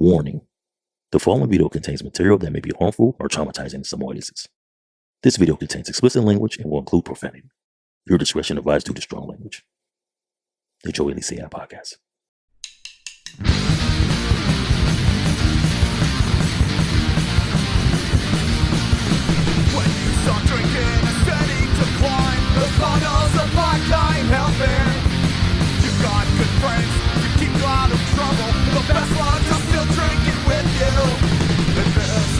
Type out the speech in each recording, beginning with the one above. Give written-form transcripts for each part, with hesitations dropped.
Warning: the following video contains material that may be harmful or traumatizing to some audiences. This video contains explicit language and will include profanity. Your discretion advised due to strong language. Enjoy Licea podcast. When you start drinking and setting to climb the funnels of lifetime helping, you've got good friends to keep you out of trouble. The best ones are still drinking with you, and there's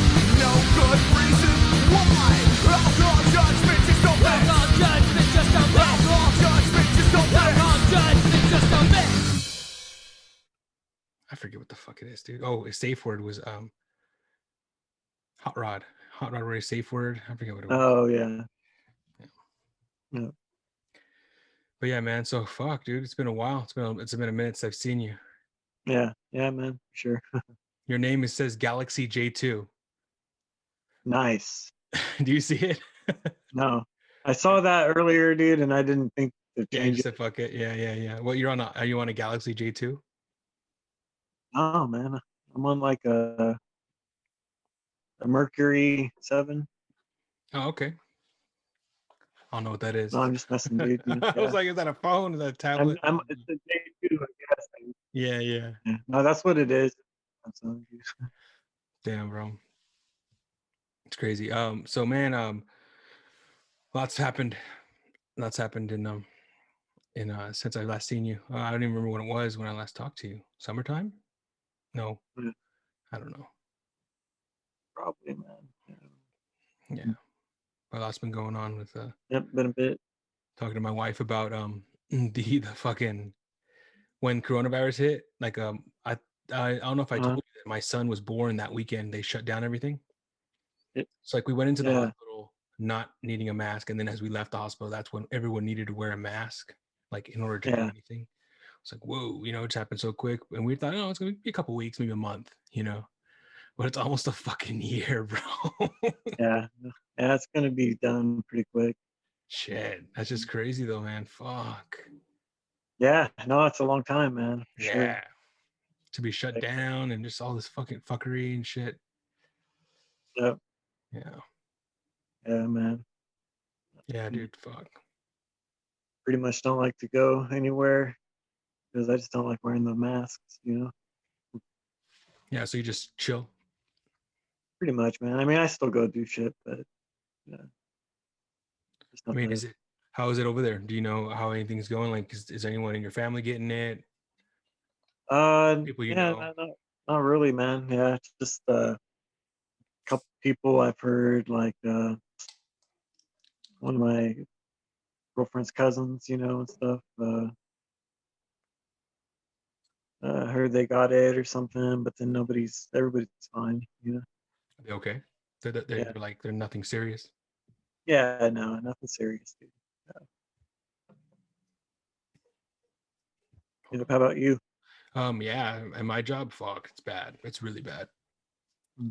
no good reason why. Alcohol judgment just don't mix. Alcohol judgment just don't mix. Alcohol judgment just don't mix. Alcohol judgment just don't mix. I forget what the fuck it is, dude. Oh, his safe word was Hot Rod. Hot Rod Ray's safe word. I forget what it was. Oh yeah. But yeah, man. So fuck, dude. It's been a while. It's been a minute since I've seen you. Yeah, man. Sure. Your name says Galaxy J2. Nice. Do you see it? No, I saw that earlier, dude, and I didn't think to Yeah, you change it. said fuck it. Yeah. Well, are you on a Galaxy J2? Oh man, I'm on like a Mercury 7. Oh, okay. I don't know what that is. No, I'm just messing, dude. I was like, is that a phone? Is that a tablet? It's a J2, I guess. Yeah. Yeah. No, that's what it is. Damn, bro. It's crazy. So man, lots happened in since I last seen you. I don't even remember when it was when I last talked to you. Summertime? No. Yeah. I don't know. Probably, man. Yeah. A lot's been going on with Yep, been a bit. talking to my wife about the fucking when coronavirus hit. Like I don't know if I told you that my son was born that weekend. They shut down everything. So like we went into the hospital not needing a mask, and then as we left the hospital, that's when everyone needed to wear a mask, like in order to do anything. It's like, whoa, it's happened so quick. And we thought, it's gonna be a couple weeks, maybe a month, but it's almost a fucking year, bro. Yeah, it's gonna be done pretty quick. Shit, that's just crazy though, man. Fuck. Yeah, no, it's a long time, man. For sure. To be shut down and just all this fucking fuckery and shit. Yep. Yeah, man. Yeah, dude. Fuck. Pretty much don't like to go anywhere because I just don't like wearing the masks, Yeah, so you just chill. Pretty much, man. I mean, I still go do shit, but I mean, how is it over there? Do you know how anything's going? Like, is anyone in your family getting it? People you know? Not really, man. Yeah, it's just a couple people I've heard, like one of my girlfriend's cousins, and stuff. Heard they got it or something, but then everybody's fine, Are they okay? They're like, they're nothing serious? Yeah, no, nothing serious, dude. How about you? Yeah, and my job, fuck, it's bad. It's really bad.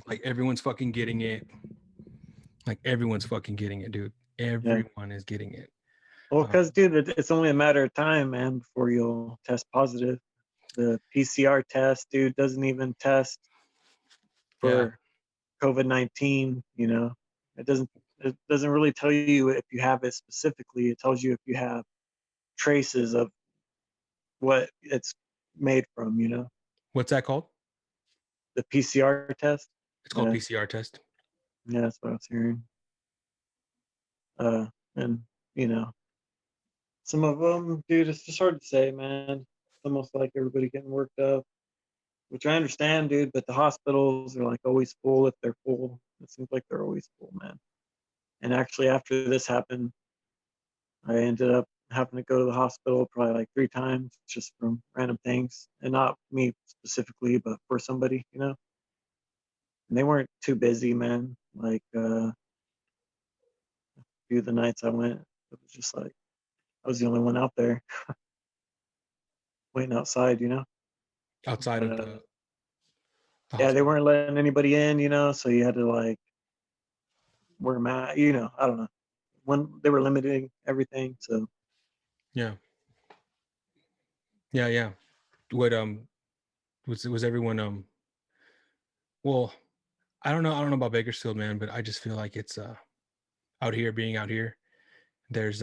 Like everyone's fucking getting it. Dude. Everyone is getting it. Well, because, dude, it's only a matter of time, man, before you'll test positive. The PCR test, dude, doesn't even test for COVID-19. It doesn't really tell you if you have it specifically. It tells you if you have traces of what it's made from. What's that called? The PCR test. It's called PCR test. Yeah, that's what I was hearing. And some of them, dude, it's just hard to say, man. It's almost like everybody getting worked up, which I understand, dude, but the hospitals are like always full if they're full. It seems like they're always full, man. And actually, after this happened, I ended up having to go to the hospital probably like 3 times just from random things, and not me specifically, but for somebody, And they weren't too busy, man. Like a few of the nights I went, it was just like I was the only one out there waiting outside, Outside of the they weren't letting anybody in, so you had to like wear a mask, I don't know. When they were limiting everything, so yeah. What was everyone Well, I don't know about Bakersfield, man, but I just feel like it's being out here, there's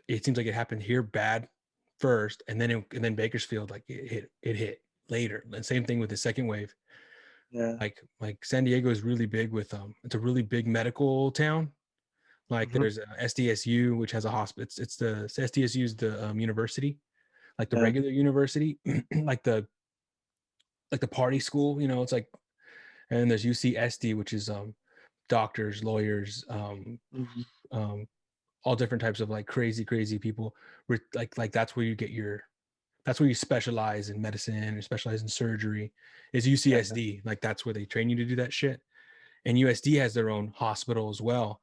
it seems like it happened here bad first, and then Bakersfield, like it hit later. And same thing with the second wave. Yeah. Like San Diego is really big with it's a really big medical town. Like Mhm. there's SDSU, which has a hospital. It's the SDSU is the university, like the Yeah. regular university, like the party school. It's like, and there's UCSD, which is doctors, lawyers, Mhm. all different types of like crazy people. Like that's where you get that's where you specialize in medicine or specialize in surgery. Is Yeah. UCSD. Like that's where they train you to do that shit. And USD has their own hospital as well.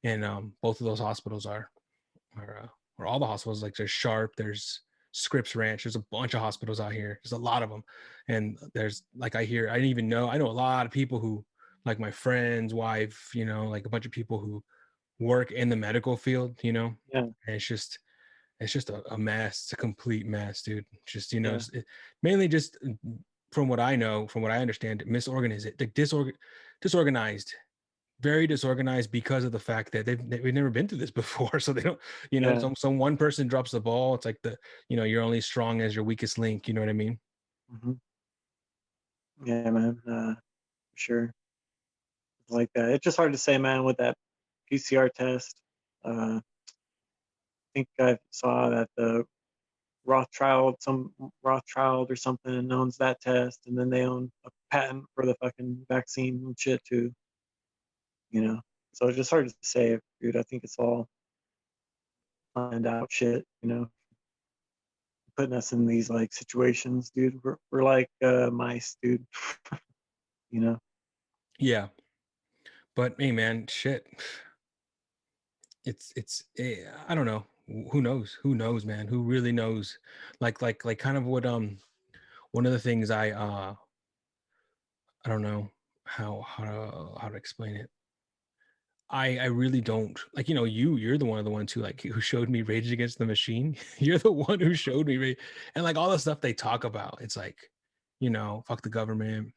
And both of those hospitals or all the hospitals, like there's Sharp, there's Scripps Ranch, there's a bunch of hospitals out here. There's a lot of them. And there's like I know a lot of people who, like my friend's wife, like a bunch of people who work in the medical field, Yeah. and it's just a mess. It's a complete mess, dude. Just Yeah. mainly just from what I know, from what I understand, disorganized, very disorganized because of the fact that we've never been through this before. So they don't, Yeah. some one person drops the ball. It's like you're only strong as your weakest link. You know what I mean? Mhm. Yeah, man. For sure. It's like that. It's just hard to say, man, with that PCR test. I think I saw that the some Rothschild or something owns that test, and then they own a patent for the fucking vaccine and shit too. So it's just hard to say, dude. I think it's all planned out shit. Putting us in these like situations, dude. We're like mice, dude. you know. Yeah. But hey, man, shit. I don't know. Who knows, man? Who really knows? Like kind of what one of the things I don't know how to explain it. I really don't like, you're the ones who like who showed me Rage Against the Machine. You're the one who showed me and like all the stuff they talk about. It's like, fuck the government.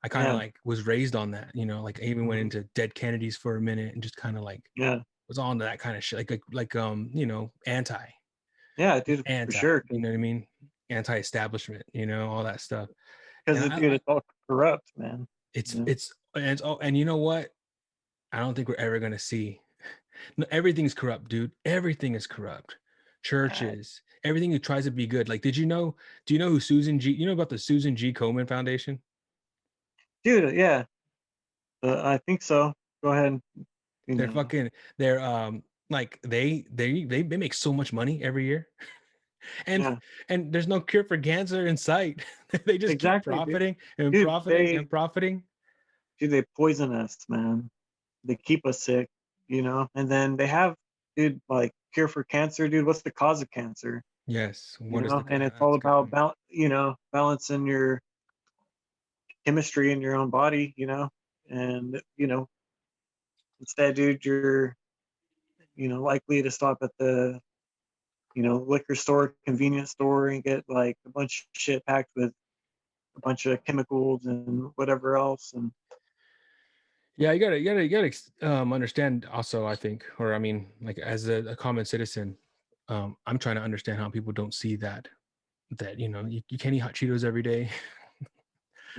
I kind of Yeah. like was raised on that, like I even went Mhm. into Dead Kennedys for a minute and just kind of like Yeah. was on to that kind of shit. Like Yeah, dude, for anti, sure. you know what I mean? Anti-establishment, all that stuff. Because And dude, it's all corrupt, man. and you know what? I don't think we're ever gonna see. No, everything's corrupt, dude. Everything is corrupt. Uh, Churches, everything who tries to be good. Like, do you know who Susan G? You know about the Susan G. Komen Foundation? Dude, yeah, I think so. Go ahead. You They're know. fucking. They're like they make so much money every year, and Yeah, there's no cure for cancer in sight. They just keep exactly, dude. profiting and Dude, profiting and profiting. they poison us, man. They keep us sick, and then they have, dude, like cure for cancer, dude. What's the cause of cancer? Yes. What is the? And it's all That's a good about point. balancing your chemistry in your own body, and instead, dude, you're likely to stop at the liquor store, convenience store, and get like a bunch of shit packed with a bunch of chemicals and whatever else. And Yeah, you gotta understand also, I think, or I mean, like as a common citizen, I'm trying to understand how people don't see that you can't eat hot Cheetos every day.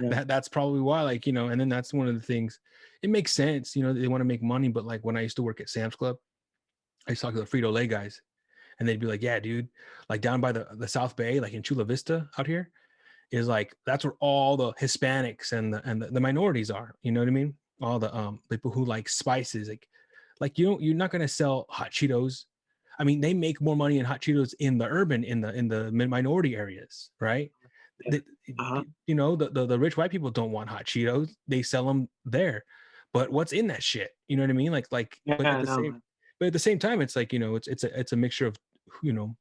yeah, That's probably why, like, and then that's one of the things. It makes sense, they want to make money, but like when I used to work at Sam's Club, I used to talk to the Frito-Lay guys, and they'd be like, "Yeah, dude, like down by the South Bay, like in Chula Vista out here, is like that's where all the Hispanics and the minorities are. You know what I mean? All the people who like spices, like you're not gonna sell hot Cheetos. I mean, they make more money in hot Cheetos in the urban in the minority areas, right? yeah, The, uh-huh, the rich white people don't want hot Cheetos. They sell them there, but what's in that shit? You know what I mean? Like, yeah, I know, man. but at the same time, it's like it's a mixture of you know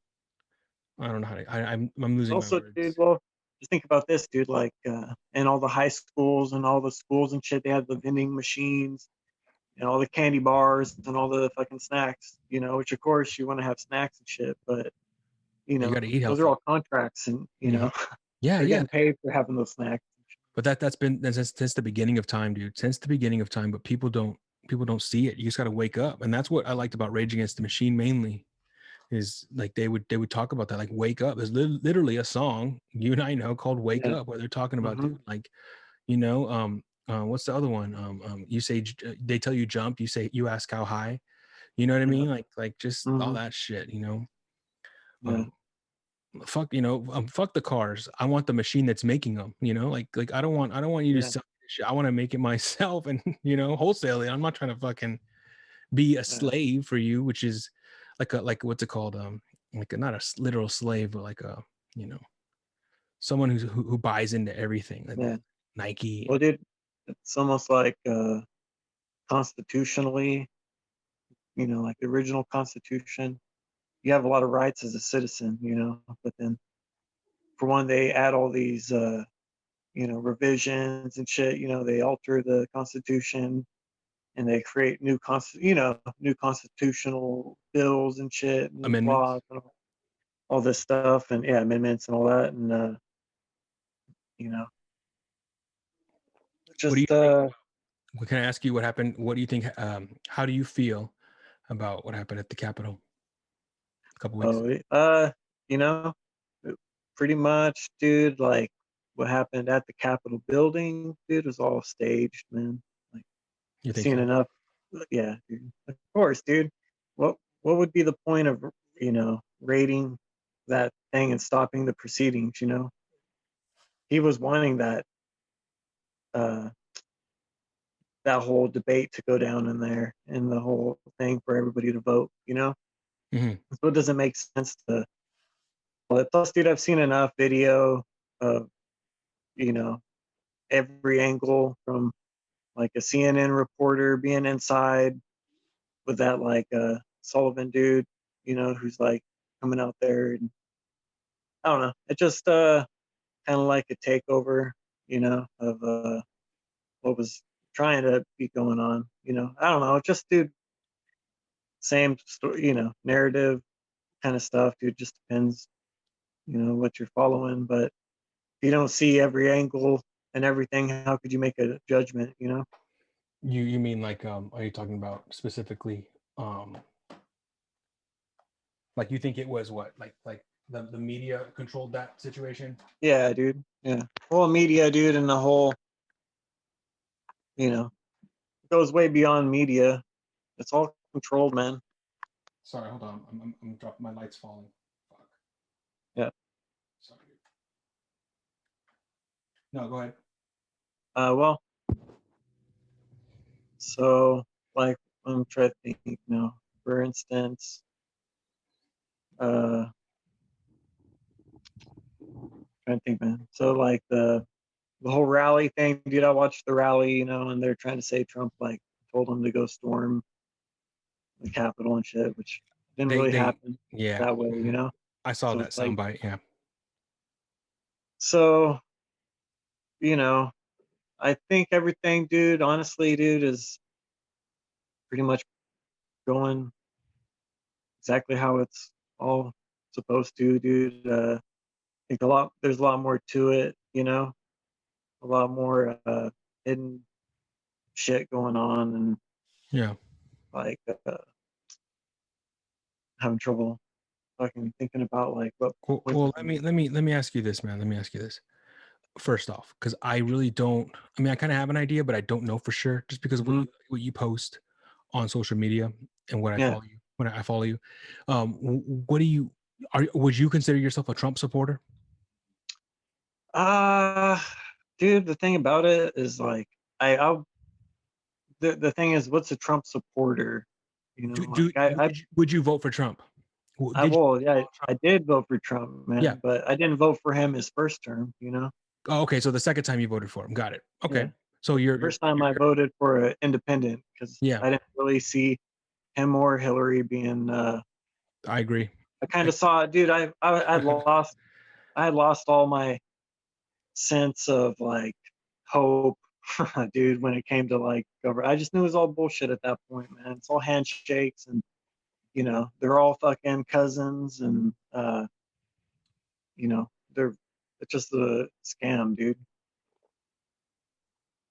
I don't know how to I'm losing my Also, dude, words. well, just think about this, dude. Like, in all the high schools and all the schools and shit, they have the vending machines and all the candy bars and all the fucking snacks. Which of course you want to have snacks and shit, but You got to eat those are healthy. all contracts, and Mhm. Yeah, they're yeah. getting paid for having those snacks. But that's been since the beginning of time, dude. Since the beginning of time, but people don't see it. You just got to wake up, and that's what I liked about Rage Against the Machine mainly. Is like they would talk about that, like wake up. There's literally a song you and I know called "Wake Yeah. Up" where they're talking about Mhm. dude, like, you know, what's the other one? You say they tell you jump, you say you ask how high. You know what I Yeah. mean? Like just all Mhm. that shit. You know, Yeah. fuck, fuck the cars. I want the machine that's making them. You know, like I don't want you to Yeah. sell this shit. I want to make it myself and wholesale it. I'm not trying to fucking be a Yeah. slave for you, which is like what's it called? Like not a literal slave, but like a someone who buys into everything, like Yeah. Nike. Well, dude, it's almost like constitutionally, like the original Constitution, you have a lot of rights as a citizen, but then for one, they add all these, revisions and shit. They alter the Constitution and they create new constitutional bills and shit, new Amendments. laws and all this stuff, and yeah, amendments and all that, and you know, What do you just think? Can I ask you what happened? What do you think? How do you feel about what happened at the Capitol a couple weeks? oh, you know, pretty much, dude. Like what happened at the Capitol building, dude, was all staged, man. Like You I've think seen so? enough. Yeah, dude. Of course, dude. What would be the point of raiding that thing and stopping the proceedings? He was wanting uh that whole debate to go down in there and the whole thing for everybody to vote. Hmm. So it doesn't make sense to. Well, plus, dude, I've seen enough video of you know every angle from like a CNN reporter being inside with that like Sullivan dude, who's like coming out there, and I don't know. It just kind of like a takeover, of what was trying to be going on. I don't know. Just dude, same story, narrative kind of stuff, dude. Just depends, what you're following. But if you don't see every angle and everything, how could you make a judgment? You mean like are you talking about specifically like you think it was what like the media controlled that situation? Yeah, dude. Yeah. Well, media, dude, and the whole, goes way beyond media. It's all controlled, man. Sorry, hold on. I'm dropping my lights falling. Fuck. Yeah. Sorry. No, go ahead. Well, so like I'm trying to think now. For instance, trying to think, man. So like the whole rally thing, dude. I watched the rally, and they're trying to say Trump like told them to go storm the Capitol and shit, which didn't really They happen yeah. that way, I saw So that it's like, soundbite. Yeah. so you know, I think everything, dude. Honestly, dude, is pretty much going exactly how it's all supposed to, dude. I think there's a lot more to it, a lot more hidden shit going on, and Yeah. like having trouble fucking thinking about like what points Well, I let me ask you this, man. Let me ask you this. First off, because I really don't. I mean, I kind of have an idea, but I don't know for sure, just because of Mm-hmm. what you post on social media and what I Yeah. follow you. When I follow you, what do you would you consider yourself a Trump supporter? Uh Dude, the thing about it is like I'll the thing is, what's a Trump supporter? Like Would you vote for Trump? Did you yeah, follow Trump? I did vote for Trump, Yeah. man, but I didn't vote for him his first term. Oh, okay. So the second time you voted for him, got it. Yeah. Okay. So First time I voted for an independent because yeah, I didn't really see him or Hillary being. I agree. I kind of saw it, dude. I had lost all my sense of like hope, dude, when it came to like government. I just knew it was all bullshit at that point, man. It's all handshakes and they're all fucking cousins and they're it's just a scam, dude.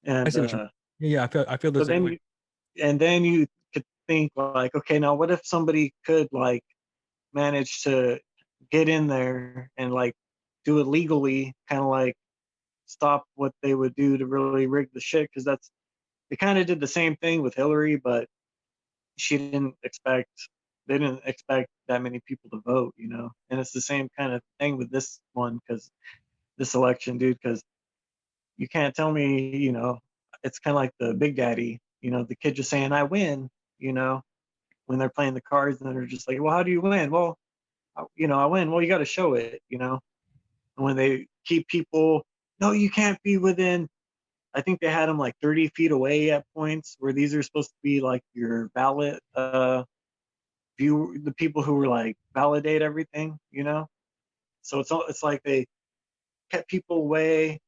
And I see what you mean. Yeah, I feel the so same way. then you could think like, okay, now what if somebody could like manage to get in there and like do it legally, kind of like stop what they would do to really rig the shit? Because they kind of did the same thing with Hillary, but she didn't expect they didn't expect that many people to vote, you know. And it's the same kind of thing with this one, because this election, dude, because you can't tell me, you know, it's kind of like the Big Daddy, you know, the kid just saying I win, you know, when they're playing the cards, and they're just like, well, how do you win? Well, you know, I win. Well, you got to show it, you know. And when they keep people, no, you can't be within, I think they had them like 30 feet away at points, where these are supposed to be like your ballot view, the people who were like validate everything, you know. So it's like they kept people away.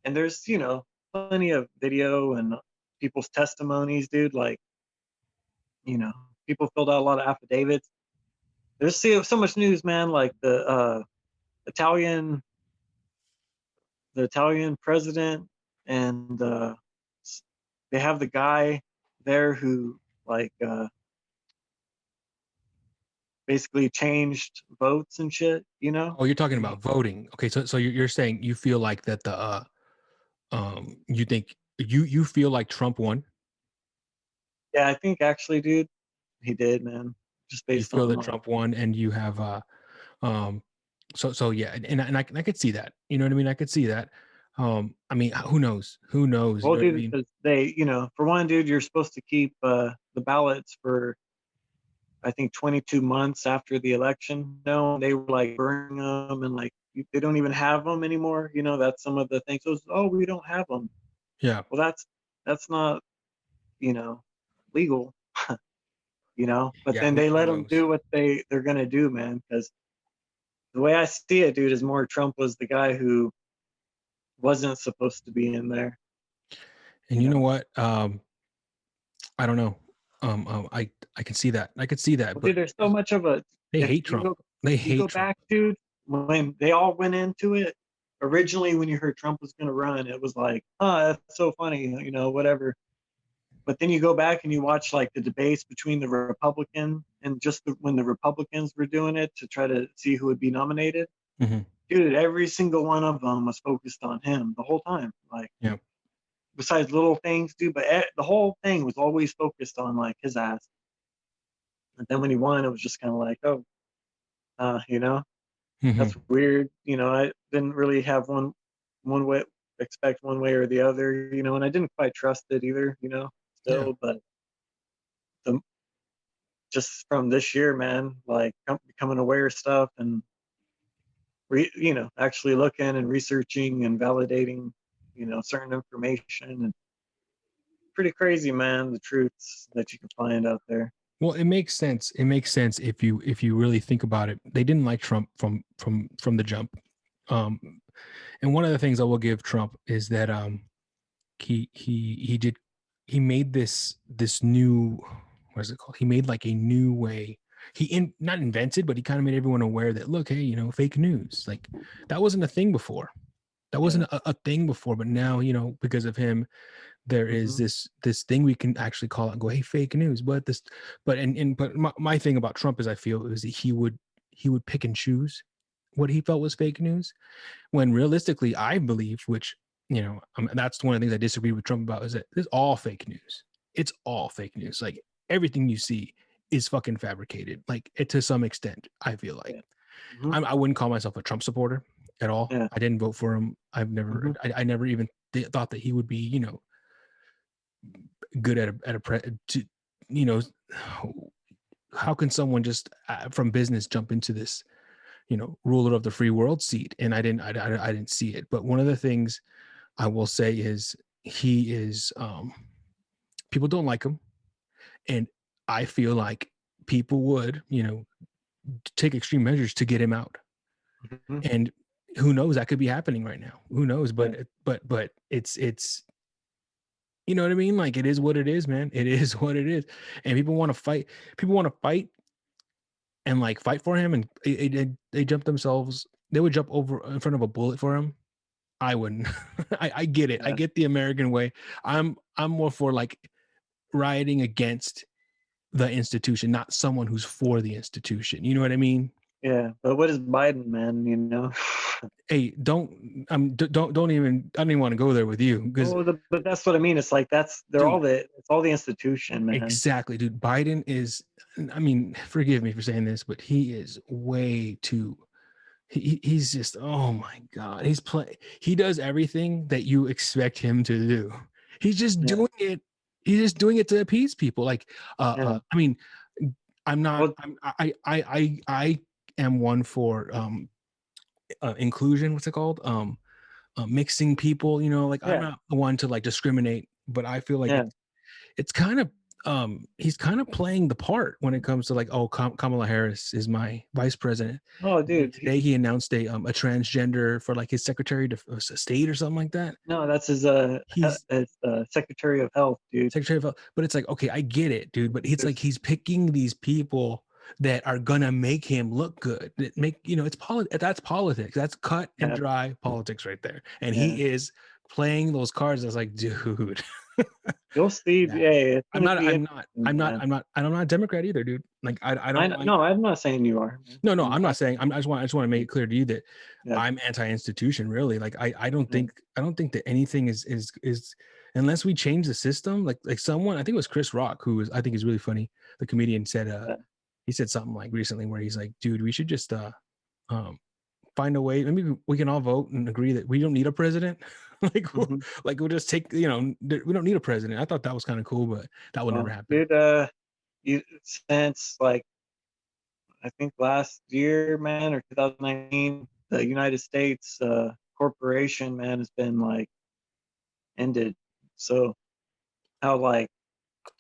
And there's, you know, plenty of video and people's testimonies, dude. Like, you know, people filled out a lot of affidavits. There's so much news, man. Like Italian the Italian president, and they have the guy there who like basically changed votes and shit, you know. Oh, you're talking about voting. Okay, so you're saying you feel like that the you think you feel like Trump won. Yeah, I think actually, dude, he did, man. Just You based feel on that like, Trump won, and you have um so yeah, and I could see that. You know what I mean? I could see that. I mean, who knows? Who knows? You well, know what I dude, mean? because they, you know, for one, dude, you're supposed to keep the ballots for I think 22 months after the election. No, they were like burning them, and like they don't even have them anymore. You know, that's some of the things. So, oh, we don't have them. Yeah, Well, that's not, you know, legal. You know, but yeah. then they Who let them knows? do what they're gonna do, man. Because the way I see it, dude, is more Trump was the guy who wasn't supposed to be in there. And You you know know, what? I don't know. I can see that. I could see that, well, but dude, there's so much of a they if hate Trump. They you hate go Trump. back, dude, when they all went into it originally, when you heard Trump was gonna run, it was like, oh, that's so funny, you know, whatever. But then you go back and you watch like the debates between the Republican and just when the Republicans were doing it to try to see who would be nominated. Hmm. Dude, every single one of them was focused on him the whole time. Like, Yeah, besides little things, dude, but the whole thing was always focused on like his ass. And then when he won, it was just kind of like, oh, you know, hmm, that's weird. You know, I didn't really have one way expect one way or the other. You know, and I didn't quite trust it either. You know, yeah. still, but the just from this year, man, like becoming aware of stuff and you know, actually looking and researching and validating, you know, certain information, and pretty crazy, man, the truths that you can find out there. Well, it makes sense. It makes sense if you really think about it. They didn't like Trump from the jump. Um, and one of the things I will give Trump is that he made this new, what is it called? He made like a new way. Not invented, but he kind of made everyone aware that, look, hey, you know, fake news, like that wasn't a thing before. That wasn't Yeah. a thing before, but now, you know, because of him, there is Hmm. this thing we can actually call it and go, hey, fake news. But my thing about Trump is I feel is that he would pick and choose what he felt was fake news, when realistically I believe, which, you know, that's one of the things I disagree with Trump about, is that it's all fake news. It's all fake news. Like everything you see is fucking fabricated, like it, to some extent. I feel like Yeah. Hmm. I wouldn't call myself a Trump supporter at all. Yeah. I didn't vote for him. Hmm. I never even thought that he would be, you know, good to, you know, how can someone just from business jump into this, you know, ruler of the free world seat? And I didn't see it. But one of the things I will say is he is, people don't like him, and I feel like people would, you know, take extreme measures to get him out. Hmm. And who knows, that could be happening right now. Who knows? Yeah. But it's you know what I mean? Like it is what it is, man. It is what it is. And people want to fight. People want to fight and like fight for him, and they jump themselves. They would jump over in front of a bullet for him, I wouldn't. I get it. I Yeah. get the American way. I'm more for like rioting against the institution, not someone who's for the institution. You know what I mean? Yeah, but what is Biden, man? You know. Hey, don't even. I don't even want to go there with you because But that's what I mean. It's like dude, it's all the institution, man. exactly, dude. Biden is. I mean, forgive me for saying this, but he is way too. He's just. Oh my god, he does everything that you expect him to do. He's just Yeah. doing it. He's just doing it to appease people. Like, Yeah. I mean, I'm not. Well, I am one for inclusion. What's it called? Mixing people. You know, like I'm yeah, not one to like discriminate, but I feel like yeah. it's kind of he's kind of playing the part when it comes to like, oh, Kamala Harris is my vice president. Oh, And then dude. today he announced a transgender for like his secretary of state or something like that. No, that's his He's Secretary of Health, dude. secretary of health, but it's like, okay, I get it, dude, but it's like There's, he's picking these people that are gonna make him look good. That make, you know, that's politics. That's cut and yeah, dry politics right there. And yeah. he is playing those cards. I was like, dude. You'll see. Yeah. Yeah, it's I'm gonna not. be I'm not. I'm not. man. I'm not. I'm not a Democrat either, dude. Like I don't like. No, I'm not saying you are. Man. No, I'm not saying. I just want to make it clear to you that Yeah, I'm anti-institution. Really, like I don't yeah. think that anything is unless we change the system. Like someone, I think it was Chris Rock, who was, I think is really funny. The comedian said Yeah. he said something like recently where he's like, dude, we should just find a way. Maybe we can all vote and agree that we don't need a president. Like Mhm. like we'll just take, you know, we don't need a president. I thought that was kind of cool, but that will never happen. Dude, since like I think last year, man, or 2019, the United States corporation, man, has been like ended. So how like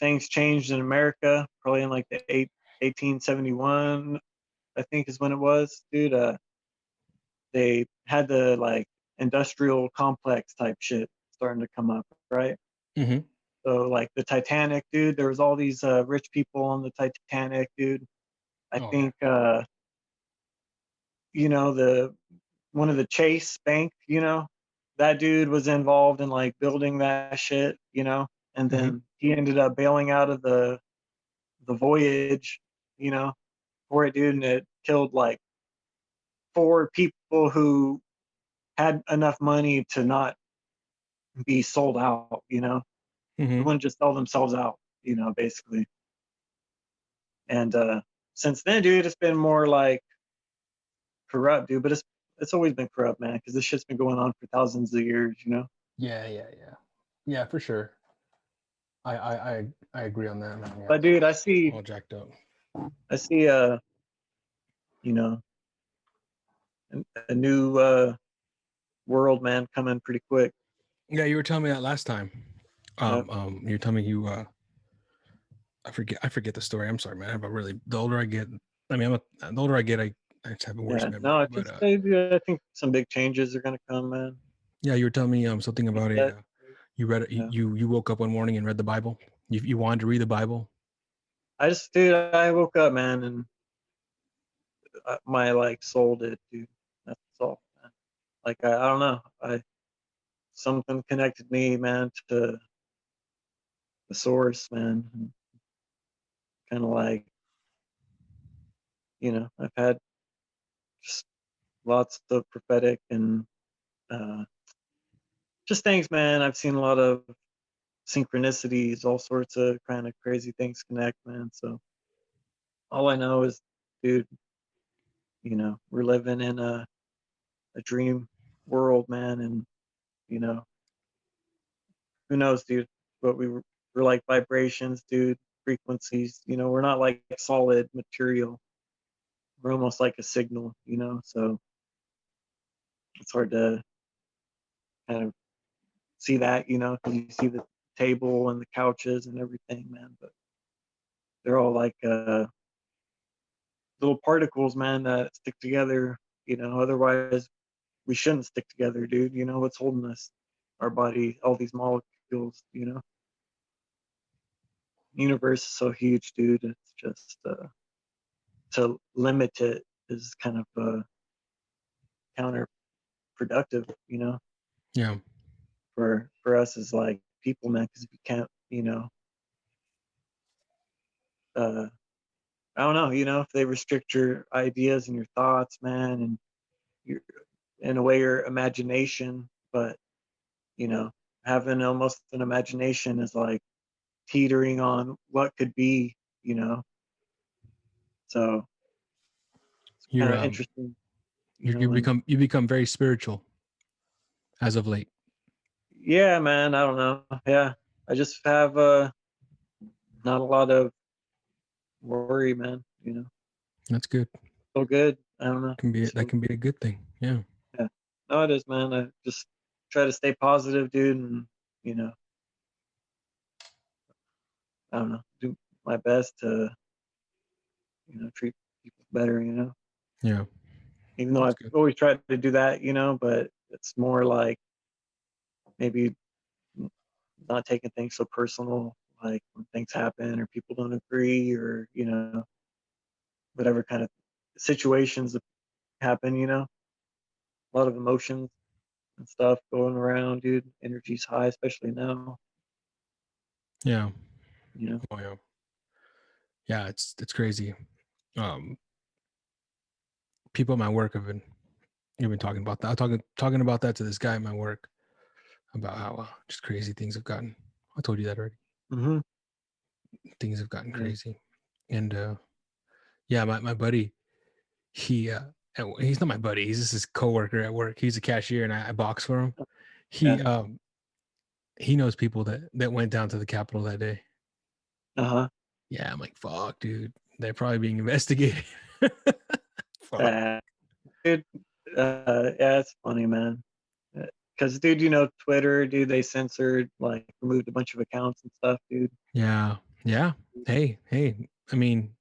things changed in America, probably in like the 1871, I think is when it was, dude. They had the like industrial complex type shit starting to come up, right? Mm-hmm. So like the Titanic, dude, there was all these rich people on the Titanic, dude. I Oh, think you know, the one of the Chase Bank, you know, that dude was involved in like building that shit, you know, and yeah. then he ended up bailing out of the voyage, you know, for it, dude, and it killed like 4 people who had enough money to not be sold out, you know. They Mm-hmm. wouldn't just sell themselves out, you know, basically. And since then, dude, it's been more like corrupt, dude. But it's always been corrupt, man, because this shit's been going on for thousands of years, you know. Yeah, for sure. I agree on that, man. Yeah, But dude, all jacked up. I see, you know, a new world, man, coming pretty quick. Yeah, you were telling me that last time. You were telling me you I forget the story. I'm sorry, man. But really, the older I get, I mean, the older I get, I just have a worse Yeah, memory. no, But I think some big changes are gonna come, man. yeah, you were telling me something about That, you read it. yeah. You woke up one morning and read the Bible. You wanted to read the Bible. Dude, I woke up, man, and my like soul did, dude. That's all, man. Like I don't know, something connected me, man, to the source, man. Kind of like, you know, I've had just lots of prophetic and uh, just things, man. I've seen a lot of synchronicities, all sorts of kind of crazy things connect, man. So all I know is, dude, you know, we're living in a dream world, man, and you know, who knows, dude? But we're like vibrations, dude, frequencies. You know, we're not like solid material. We're almost like a signal, you know. So it's hard to kind of see that, you know, 'cause you see the table and the couches and everything, man. But they're all like little particles, man, that stick together. You know, otherwise we shouldn't stick together, dude. You know what's holding us? Our body, all these molecules. You know, the universe is so huge, dude. It's just to limit it is kind of counterproductive. You know. Yeah. for us as like people, man, because we can't, I don't know, if they restrict your ideas and your thoughts, man, and your, in a way, your imagination, but having almost an imagination is like teetering on what could be, so it's kind You're of interesting, you become very spiritual as of late. yeah, man, I don't know, yeah, I just have not a lot of worry, man, That's good. so good, I don't know, That so, can be a good thing. Yeah. yeah, no, it is, man, I just try to stay positive, dude, and you know I don't know, do my best to treat people better, Yeah. even though That's I've good. always tried to do that, but it's more like maybe not taking things so personal, like when things happen or people don't agree or, whatever kind of situations that happen, a lot of emotions and stuff going around, dude. Energy's high, especially now, Yeah. you know. Oh yeah. Yeah, it's crazy. Um People at my work have been talking about that. I'm talking about that to this guy at my work about how just crazy things have gotten. I told you that already. Mm-hmm. Things have gotten Yeah. crazy. And yeah, my buddy, he he's not my buddy, he's just his coworker at work. He's a cashier and I box for him. Yeah. He knows people that went down to the Capitol that day. Uh-huh. Yeah, I'm like, fuck, dude. They're probably being investigated. Fuck. Dude, yeah, it's funny, man. Because, dude, Twitter, dude, they censored, like, removed a bunch of accounts and stuff, dude. Yeah. Yeah. Hey. I mean,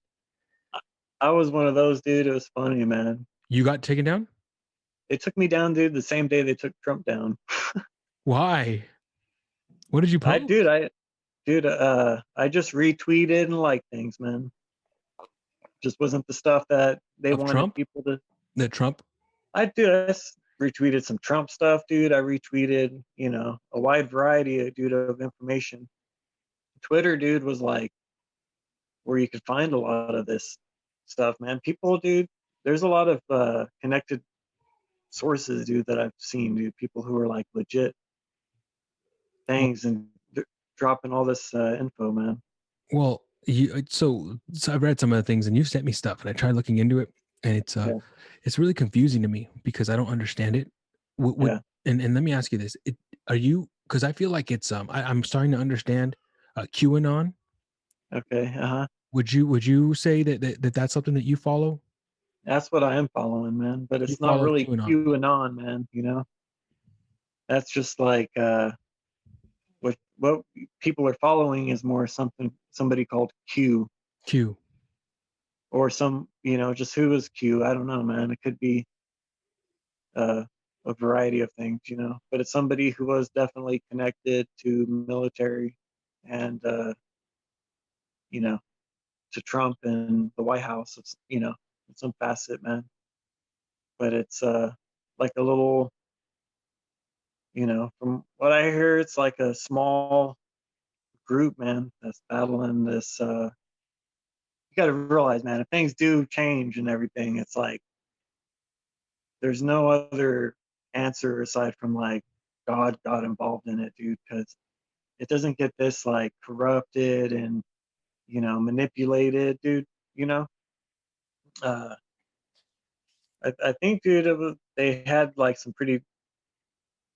I was one of those, dude. It was funny, man. you got taken down? They took me down, dude, the same day they took Trump down. Why? What did you I, post? dude, I, dude, I just retweeted and liked things, man. Just wasn't the stuff that they Of wanted Trump? people to. That Trump? I retweeted some Trump stuff, dude. I retweeted, a wide variety, dude, of information. Twitter, dude, was like where you could find a lot of this stuff, man. People, dude, there's a lot of connected sources, dude, that I've seen, dude. People who are like legit things and dropping all this info, man. Well, so I've read some of the things and you've sent me stuff and I tried looking into it and Yeah. it's really confusing to me because I don't understand it. Yeah. And let me ask you this. Are you, because I feel like it's I'm starting to understand QAnon. Okay. Uh-huh. Would you say that's something that you follow? That's what I am following, man. But You it's not follow really QAnon. QAnon, man. That's just like what people are following is more somebody called Q Q. or some, just who is Q. I don't know, man. It could be uh, a variety of things, but it's somebody who was definitely connected to military and, to Trump and the White House, in some facet, man. But it's like a little, from what I hear, it's like a small group, man, that's battling this. You got to realize, man, if things do change and everything, it's like there's no other answer aside from like God got involved in it, dude, because it doesn't get this like corrupted and manipulated, dude. You know, uh, I think, dude, they had like some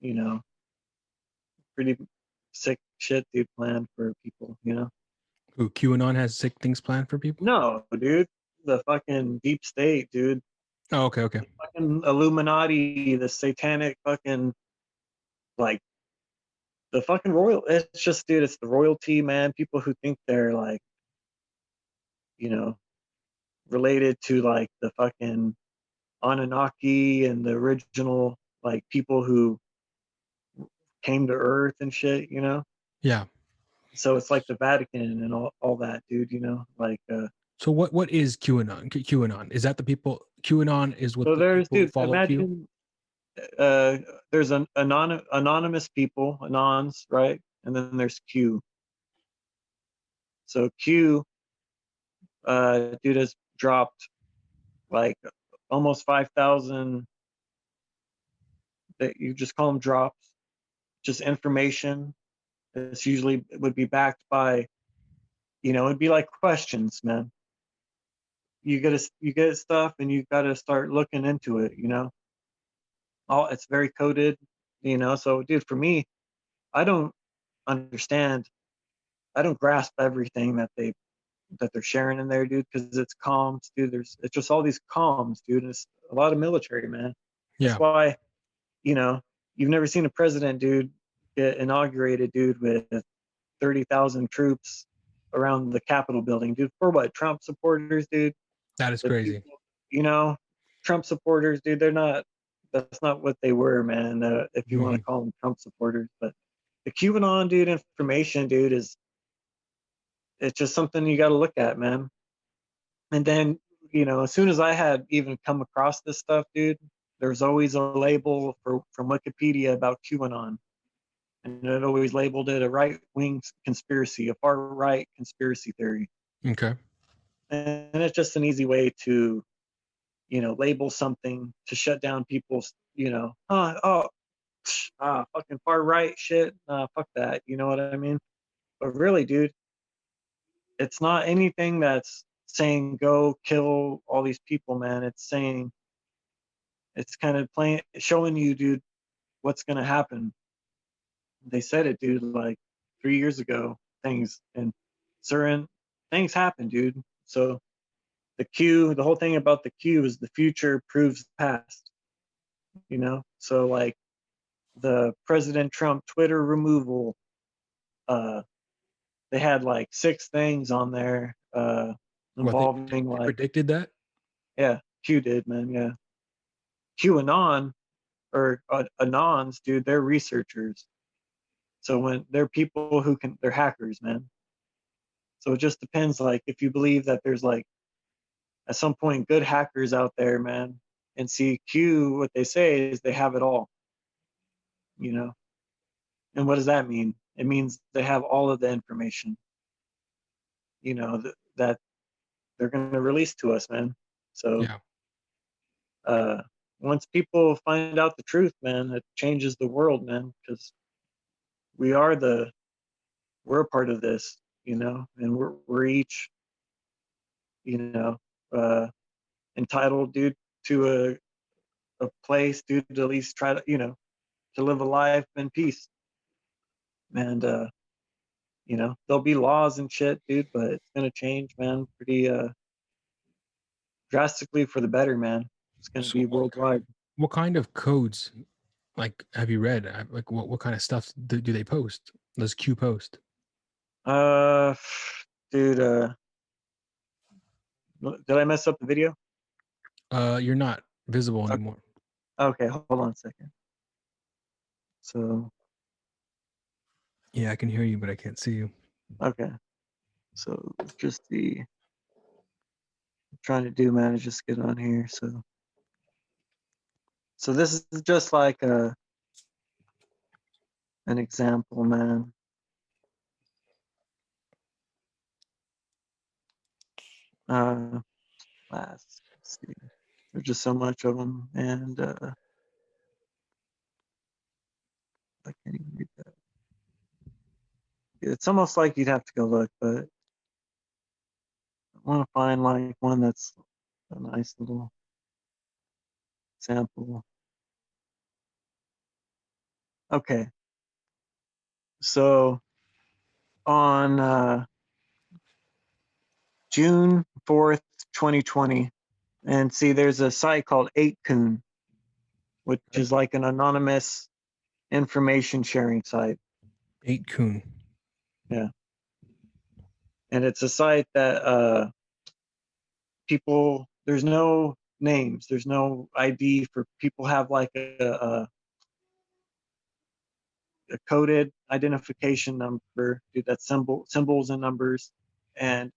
you know, pretty sick shit, dude, planned for people. Who QAnon has sick things planned for people? No, dude, the fucking deep state, dude, Oh, okay. fucking Illuminati, the satanic fucking like the fucking royal. It's just, dude, it's the royalty, man. People who think they're like, you know, related to like the fucking Anunnaki and the original like people who came to Earth and shit. Yeah. So it's like the Vatican and all that, dude. Like So what is QAnon? QAnon, is that the people? QAnon is what so the there's, people who dude, follow Q? imagine there's an anonymous people, anons, right? And then there's Q. So Q, dude has dropped like almost 5,000. That you just call them drops, just information. It's usually it would be backed by, it'd be like questions, man. You get stuff, and you got to start looking into it. All it's very coded. So dude, for me, I don't understand. I don't grasp everything that they're sharing in there, dude, because it's comms, dude. It's just all these comms, dude. And it's a lot of military, man. That's Yeah. why, you've never seen a president, dude, get inaugurated, dude, with 30,000 troops around the Capitol building, dude. For what? Trump supporters, dude. That is The crazy. people, Trump supporters, dude. They're not. That's not what they were, man. If you want to call them Trump supporters, but the QAnon, dude, information, dude, it's just something you got to look at, man. And then, as soon as I had even come across this stuff, dude, there's always a label from Wikipedia about QAnon. And it always labeled it a right-wing conspiracy, a far-right conspiracy theory. Okay. And it's just an easy way to, label something to shut down people's, fucking far-right shit. Fuck that. You know what I mean? But really, dude, it's not anything that's saying go kill all these people, man. It's kind of showing you, dude, what's going to happen. They said it, dude, like 3 years ago, and certain things happen, dude. So the whole thing about the Q is the future proves the past, So like the President Trump Twitter removal, they had like 6 things on there involving they like, predicted that. yeah, Q did, man, yeah. QAnon or anons, dude, they're researchers. So when they're people they're hackers, man. So it just depends, like, if you believe that there's like at some point good hackers out there, man. And see, Q, what they say is they have it all, And what does that mean? It means they have all of the information, that they're going to release to us, man. So Yeah. Once people find out the truth, man, it changes the world, man, because we're a part of this, and we're each, entitled, dude, to a place, dude, to at least try to, to live a life in peace. And there'll be laws and shit, dude, but it's gonna change, man, pretty drastically for the better, man. It's gonna be worldwide. What kind of codes, like, have you read? Like, what kind of stuff do they post? Does Q post? Dude, did I mess up the video? You're not visible anymore. Okay, hold on a second. So Yeah, I can hear you, but I can't see you. okay, so just I'm trying to do, man, is just get on here. So this is just like an example, man. Let's see. There's just so much of them, and I can't even read that. It's almost like you'd have to go look, but I want to find like one that's a nice little sample. Okay. So on June 4th, 2020, and see, there's a site called 8kun, which is like an anonymous information sharing site. 8kun. Yeah. And it's a site that people, there's no names, there's no ID for people, have like a coded identification number, dude, that's symbols and numbers. And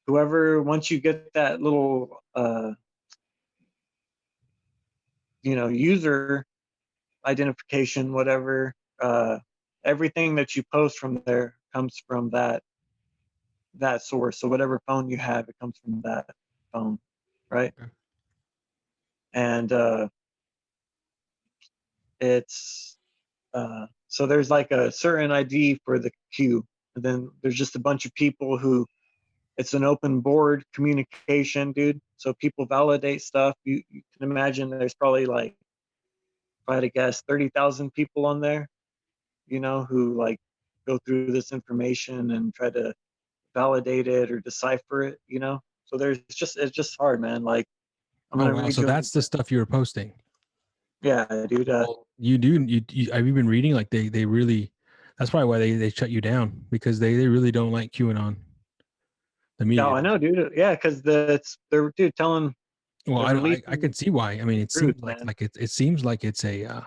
whoever, once you get that little user, identification, whatever. Everything that you post from there comes from that source. So whatever phone you have, it comes from that phone, right? Okay. And it's so there's like a certain ID for the queue, and then there's just a bunch of people who, it's an open board communication, dude. So people validate stuff. You can imagine there's probably like, if I had to guess, 30,000 people on there, you know, who like go through this information and try to validate it or decipher it, you know. So it's just hard, man. Like, I'm Oh gonna wow, read so you. that's the stuff you were posting. Yeah, dude. Well, you have you been reading? Like they really, that's probably why they shut you down, because they really don't like QAnon, the Yeah, media. I know, dude. Yeah, because they're dude telling, Well, they're I releasing can see why. I mean, it truth, seems like man. it seems like it's a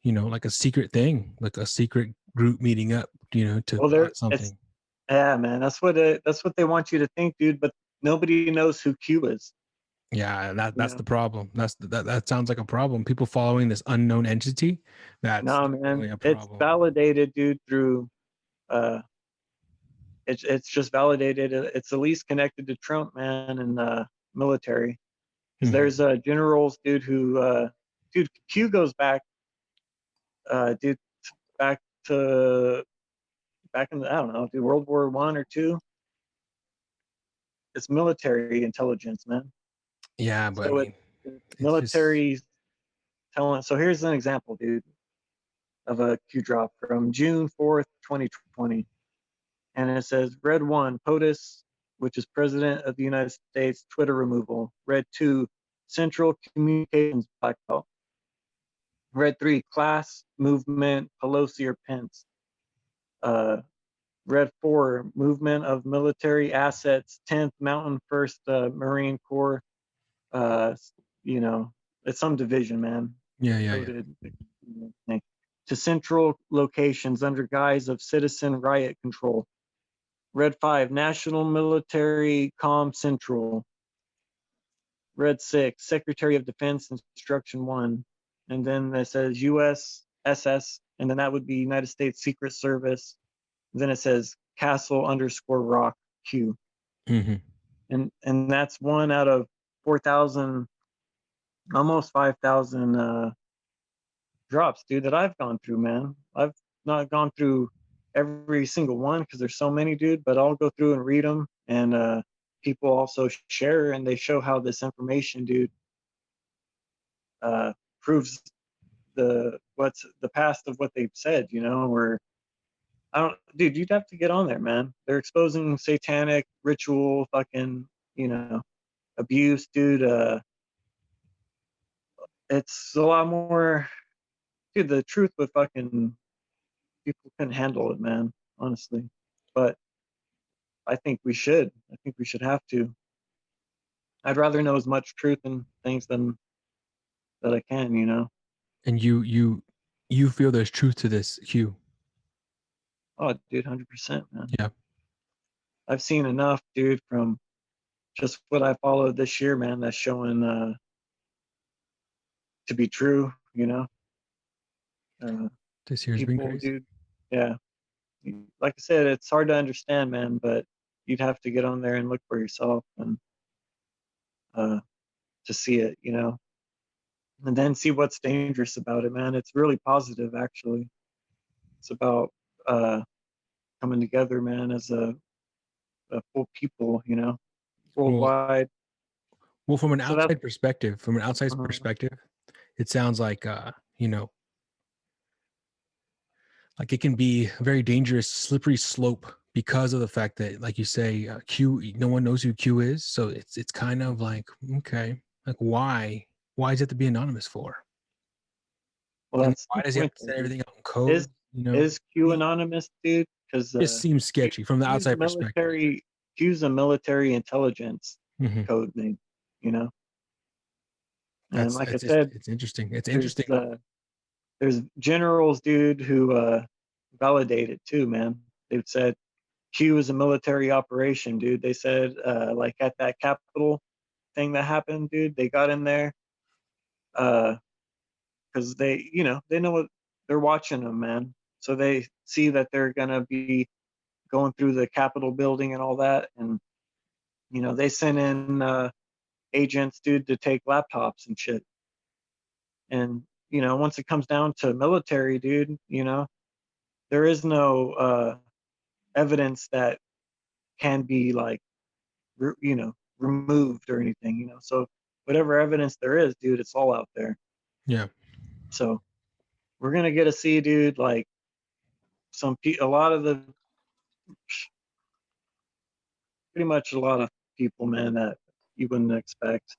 like a secret thing, like a secret group meeting up, to Well, plot it's something. yeah, man. That's what they want you to think, dude. But nobody knows who Q is. Yeah, You that's know? the problem. That sounds like a problem. People following this unknown entity. That's No, definitely man. a It's problem. validated, dude, through uh it's just validated. It's at least connected to Trump, man, and military. Because Mhm. there's generals, dude, who dude, Q goes back dude, back to back in the, I don't know, dude, World War One or two. It's military intelligence, man. Yeah, but I So mean, it's it's just military telling. So here's an example, dude, of a Q drop from June 4th, 2020. And it says Red 1, POTUS, which is President of the United States, Twitter removal. Red 2, Central Communications blackout. Red 3, class, movement, Pelosi or Pence. Uh, Red 4, movement of military assets, 10th Mountain 1st Marine Corps. Uh, you know, it's some division, man. yeah. Coded to central locations under guise of citizen riot control. Red 5, National Military Comm Central. Red 6, Secretary of Defense Instruction 1. And then it says USSS, and then that would be United States Secret Service. And then it says Castle_Rock Q. Mhm. And that's one out of 4,000, almost 5,000 drops, dude, that I've gone through, man. I've not gone through every single one because there's so many, dude, but I'll go through and read them. And people also share, and they show how this information, dude, proves what's the past of what they've said, you know, where I don't, dude, you'd have to get on there, man. They're exposing satanic ritual, fucking, you know, abuse, dude. It's a lot more, dude. The truth with fucking people couldn't handle it, man, honestly. But I think we should. I think we should have to. I'd rather know as much truth and things than that I can, you know. And you feel there's truth to this, Q. Oh, dude, 100%, man. Yeah. I've seen enough, dude, from just what I followed this year, man, that's showing to be true, you know. This year's been People, crazy. dude, yeah. Like I said, it's hard to understand, man, but you'd have to get on there and look for yourself and to see it, you know, and then see what's dangerous about it, man. It's really positive, actually. It's about coming together, man, as a full people, you know, Well, worldwide. from an So that's outside perspective, perspective, it sounds like like it can be a very dangerous, slippery slope because of the fact that, like you say, Q, no one knows who Q is. So it's kind of like, okay, like why does it have to be anonymous for? well, And that's why the does he have point. to send everything out in Is code? is Q anonymous, dude? Because It seems sketchy from the outside perspective. Q's a military intelligence Mhm. code name, you know. And That's like I just said, it's interesting. It's there's interesting. there's generals, dude, who validate it too, man. They've said Q is a military operation, dude. They said like at that Capitol thing that happened, dude, they got in there. because they know what they're watching them, man. So they see that they're gonna be going through the Capitol building and all that, and they send in agents, dude, to take laptops and shit. And once it comes down to military, dude, there is no evidence that can be like removed or anything. So whatever evidence there is, dude, it's all out there. Yeah. So we're gonna get to see, dude, like a lot of the pretty much a lot of people, man, that you wouldn't expect.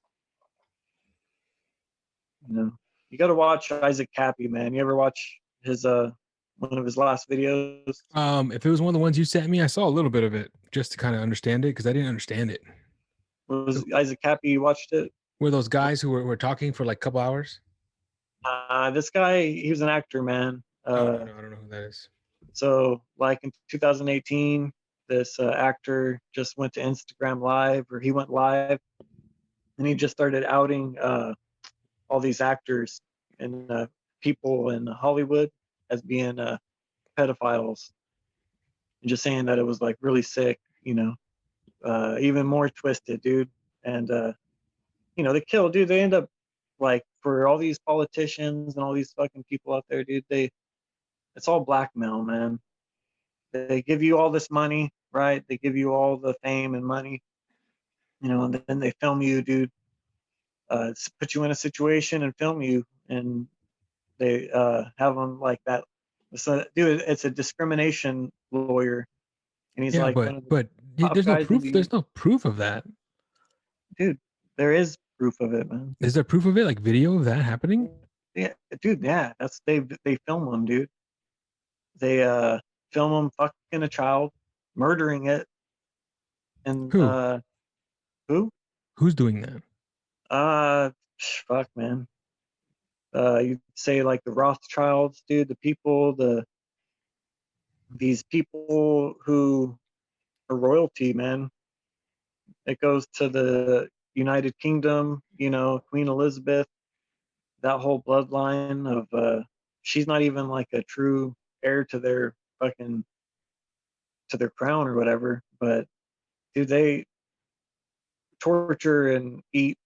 You got to watch Issac Kappy, man. You ever watch his one of his last videos? If it was one of the ones you sent me, I saw a little bit of it just to kind of understand it because I didn't understand it. Was Issac Kappy? You watched it? Were those guys who were talking for like a couple hours? This guy, he was an actor, man. No, I don't know who that is. So, like in 2018, this actor just went to Instagram Live, or he went live, and he just started outing all these actors and people in Hollywood as being pedophiles, and just saying that it was like really sick, even more twisted, dude. And they kill, dude. They end up like, for all these politicians and all these fucking people out there, dude. It's all blackmail, man. They give you all this money, right? They give you all the fame and money, and then they film you, dude. Put you in a situation and film you, and they have them like that. So, dude, it's a discrimination lawyer, and he's like, but there's no proof. There's no proof of that, dude. There is proof of it, man. Is there proof of it, like video of that happening? Yeah, dude. Yeah, they film them, dude. They film them fucking a child, murdering it, and who? Who's doing that? Fuck, man. You'd say like the Rothschilds, dude. These people who are royalty, man. It goes to the United Kingdom, Queen Elizabeth, that whole bloodline of she's not even like a true heir to their crown or whatever, but dude, they torture and eat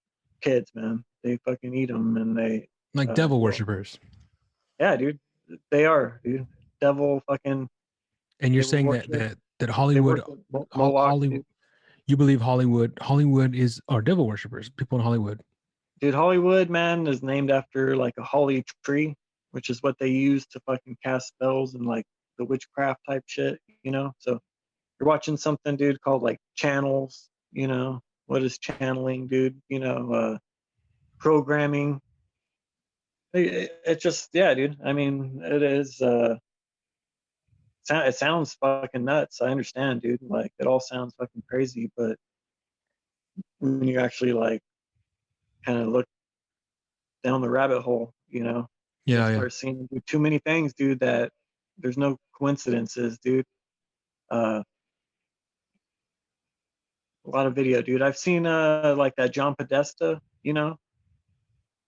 kids, man. They fucking eat them, and they like devil worshippers. Yeah, dude, they are, dude. Devil fucking. And you're saying that Hollywood, you believe Hollywood are devil worshippers, people in Hollywood. Dude, Hollywood, man, is named after like a holly tree, which is what they use to fucking cast spells and like the witchcraft type shit, So you're watching something, dude, called like channels, what is channeling, dude? Programming. It just, yeah, dude. I mean, it is. It sounds fucking nuts. I understand, dude. Like, it all sounds fucking crazy, but when you actually like kind of look down the rabbit hole, yeah, start seeing too many things, dude, that there's no coincidences, dude. A lot of video, dude. I've seen like that John Podesta,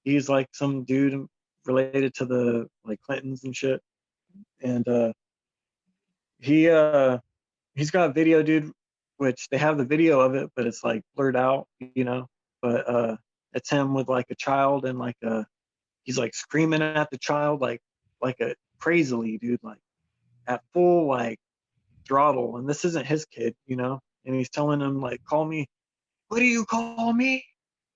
he's like some dude related to the like Clintons and shit, and he's got video, dude, which they have the video of it, but it's like blurred out, but it's him with like a child, and like he's like screaming at the child like a crazily, dude, like at full like throttle, and this isn't his kid, and he's telling him like, call me, what do you call me,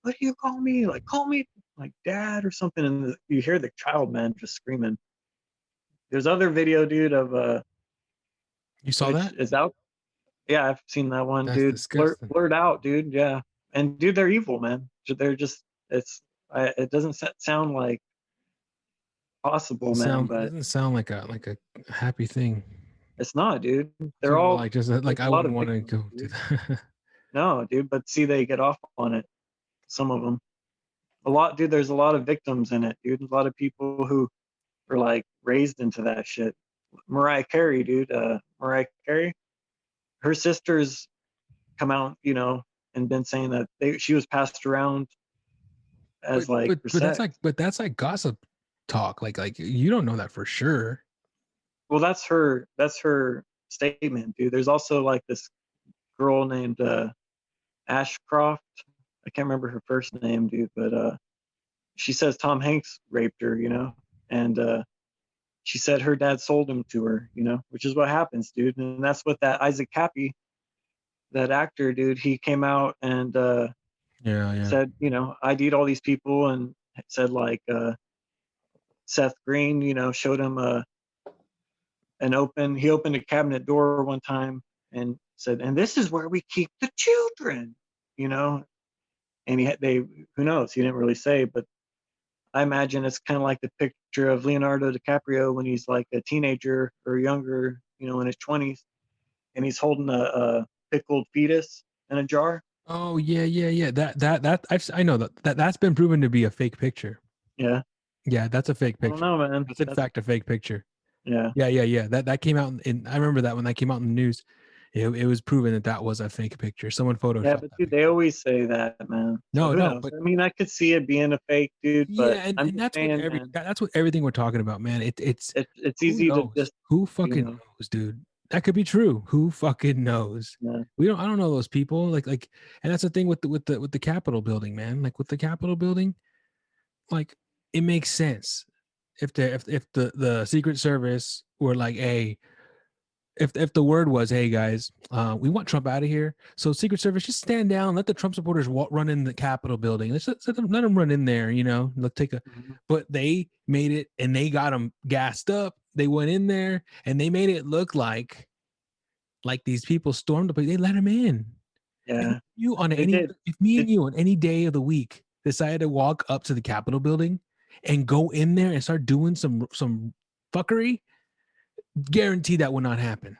like call me like dad or something, and you hear the child, man, just screaming. There's other video, dude, of you saw that? Is out. Yeah, I've seen that one. That's dude. Blurred out, dude. Yeah, and dude, they're evil, man. They're just, it doesn't sound like possible, man. But it doesn't sound like a happy thing. It's not, dude. They're all like just like I wouldn't want to go do that. No, dude, but see, they get off on it. Some of them, a lot, dude. There's a lot of victims in it, dude. A lot of people who are like raised into that shit. Mariah Carey, dude. Mariah Carey, her sisters come out, and been saying that she was passed around as but that's like gossip. talk. Like you don't know that for sure. Well, that's her statement, dude. There's also like this girl named Ashcroft. I can't remember her first name, dude, but she says Tom Hanks raped her, and she said her dad sold him to her, which is what happens, dude. And that's what that Issac Kappy, that actor, dude, he came out and Yeah. said, ID'd all these people and said like Seth Green, showed him he opened a cabinet door one time and said, and this is where we keep the children, and who knows, he didn't really say, but I imagine it's kind of like the picture of Leonardo DiCaprio when he's like a teenager or younger, in his 20s, and he's holding a pickled fetus in a jar. Oh yeah. I know that's been proven to be a fake picture. Yeah. Yeah, that's a fake I picture. don't know, man. That's in fact a fake picture. Yeah. Yeah. That came out in. I remember that when that came out in the news, it was proven that was a fake picture. Someone photoshopped. Yeah, but dude, they always say that, man. So who knows? But I mean, I could see it being a fake, dude. yeah, But and I'm just that's saying, that's what everything we're talking about, man. It's easy to just who fucking knows, dude. That could be true. Who fucking knows? Yeah. I don't know those people. Like, and that's the thing with the Capitol building, man. Like with the Capitol building, like it makes sense if the Secret Service were like, hey, if the word was, hey guys, we want Trump out of here, so Secret Service, just stand down, let the Trump supporters run in the Capitol building. Let's let them run in there, let's take a. Mm-hmm. But they made it, and they got them gassed up. They went in there, and they made it look like these people stormed the place. They let them in. Yeah. If me and you on any day of the week decided to walk up to the Capitol building and go in there and start doing some fuckery, guaranteed that will not happen.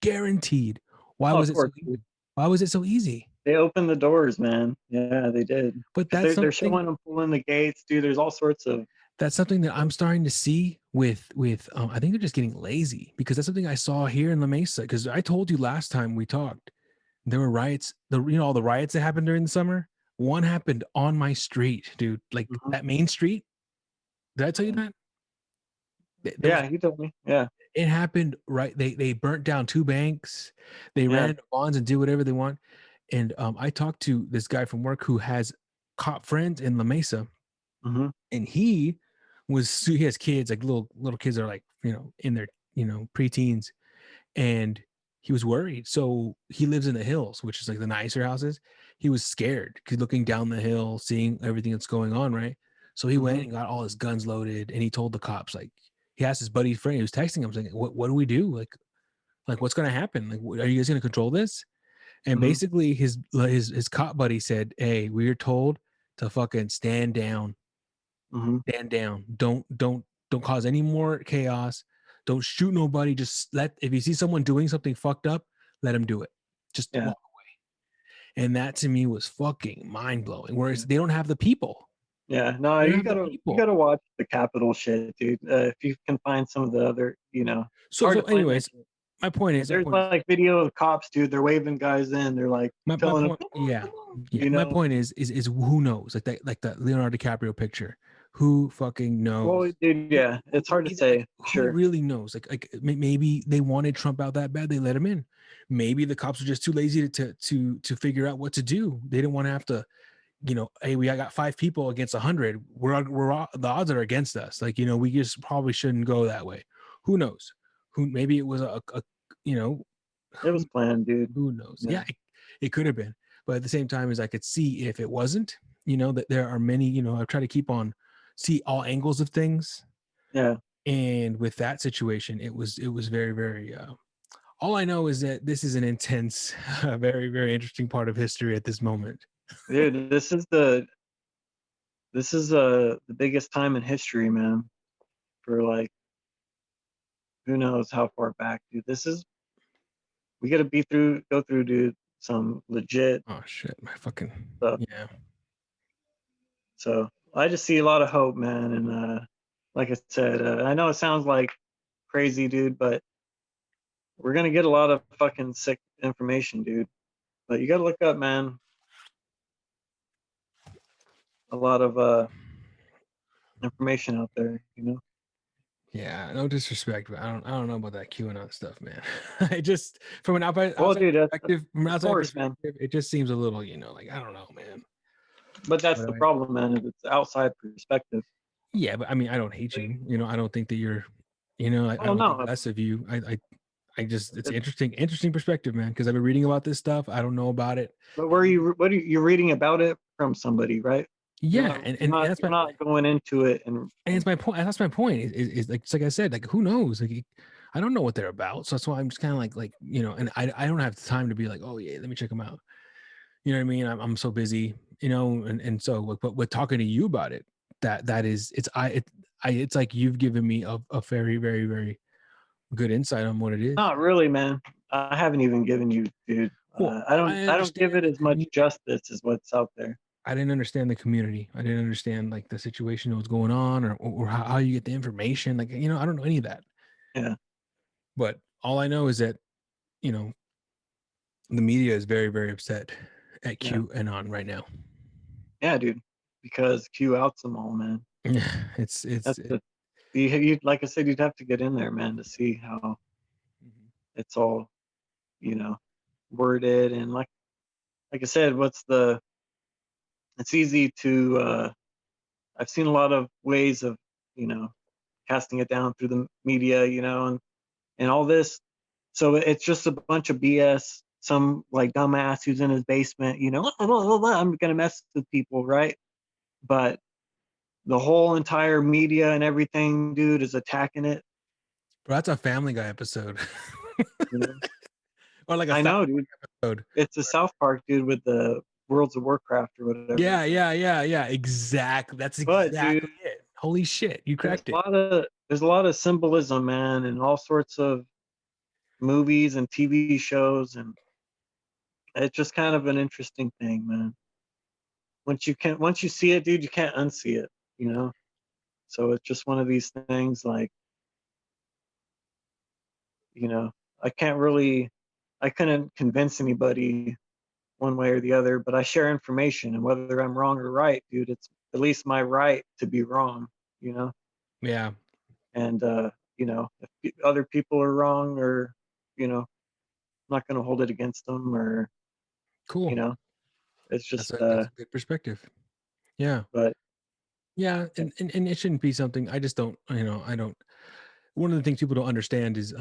Guaranteed. Why was it so easy? They opened the doors, man. Yeah, they did. But they're showing them pulling the gates, dude. There's all sorts of. That's something that I'm starting to see with I think they're just getting lazy, because that's something I saw here in La Mesa. Because I told you last time we talked, there were riots. All the riots that happened during the summer. One happened on my street, dude. Like that main street. Did I tell you that? He told me. Yeah. It happened right. They burnt down 2 banks. They ran into bonds and do whatever they want. And I talked to this guy from work who has cop friends in La Mesa, and he has kids, like little kids that are like in their preteens, and he was worried. So he lives in the hills, which is like the nicer houses. He was scared because looking down the hill, seeing everything that's going on, right? So he went and got all his guns loaded, and he told the cops, like, he asked his buddy friend, he was texting him, saying, what do we do? Like what's going to happen? Like, are you guys going to control this? And basically his cop buddy said, hey, we are told to fucking stand down. Stand down. Don't cause any more chaos. Don't shoot nobody. Just if you see someone doing something fucked up, let them do it. Just walk away. And that to me was fucking mind blowing. Whereas they don't have the people. Yeah, no, you gotta watch the Capitol shit, dude. If you can find some of the other, So anyways, my point is, there's like video of cops, dude. They're waving guys in. They're like telling them, My point is who knows? Like that Leonardo DiCaprio picture. Who fucking knows? Well, dude, yeah, it's hard to say. Who really knows? Like maybe they wanted Trump out that bad. They let him in. Maybe the cops were just too lazy to figure out what to do. They didn't want to have to. Hey, I got 5 people against 100. We're the odds are against us. Like, we just probably shouldn't go that way. Who knows? Maybe it was a it was planned, dude. Who knows? Yeah, it could have been. But at the same time, as I could see, if it wasn't, that there are many. I try to see all angles of things. Yeah. And with that situation, it was very, very. All I know is that this is an intense, very, very interesting part of history at this moment. Dude, this is the biggest time in history, man. For like, who knows how far back, dude. We got to go through, dude, some legit. Oh shit, my fucking stuff. Yeah. So I just see a lot of hope, man, and like I said, I know it sounds like crazy, dude, but we're gonna get a lot of fucking sick information, dude. But you got to look up, man. A lot of information out there, you know. Yeah, no disrespect, but I don't know about that QAnon stuff, man. I just from an outside Well, dude, perspective, from an of outside course, man. perspective, it just seems a little, like I don't know, man. But that's But the problem, man. Is it's outside perspective. yeah, but I mean, I don't hate you. I don't think that you're, I Oh don't think no, less of you. I just it's interesting perspective, man. Because I've been reading about this stuff. I don't know about it. but where you what are you reading about it from somebody, right? Yeah, and that's You're not going into it and it's my point. That's my point. Is like, it's like I said, like who knows? Like I don't know what they're about. So that's why I'm just kind of like and I don't have the time to be like, oh yeah, let me check them out. You know what I mean? I'm so busy, and so but with talking to you about it, that is it's like you've given me a very, very, very good insight on what it is. not really, man. I haven't even given you, dude. Well, I don't give it as much justice as what's out there. I didn't understand the community. I didn't understand like the situation that was going on, or how you get the information. Like I don't know any of that. Yeah. But all I know is that the media is very, very upset at QAnon right now. Yeah, dude. Because Q outs them all, man. it's you like I said, you'd have to get in there, man, to see how it's all, worded and like I said, it's easy to I've seen a lot of ways of, casting it down through the media, and all this. So it's just a bunch of BS. Some like dumbass who's in his basement, I'm gonna mess with people, right? But the whole entire media and everything, dude, is attacking it. Bro, that's a Family Guy episode. You know? Or like a I know, dude. episode. It's a South Park dude with the Worlds of Warcraft or whatever. Yeah. Exactly. That's exactly it. Holy shit, you cracked it. There's a lot of symbolism, man, and all sorts of movies and TV shows, and it's just kind of an interesting thing, man. Once you see it, dude, you can't unsee it, So it's just one of these things, like, I couldn't convince anybody one way or the other, but I share information, and whether I'm wrong or right, dude, it's at least my right to be wrong, Yeah. And if other people are wrong, or I'm not going to hold it against them, or cool. It's just that's a good perspective. Yeah. But yeah, and it shouldn't be something. I just don't. I don't. One of the things people don't understand is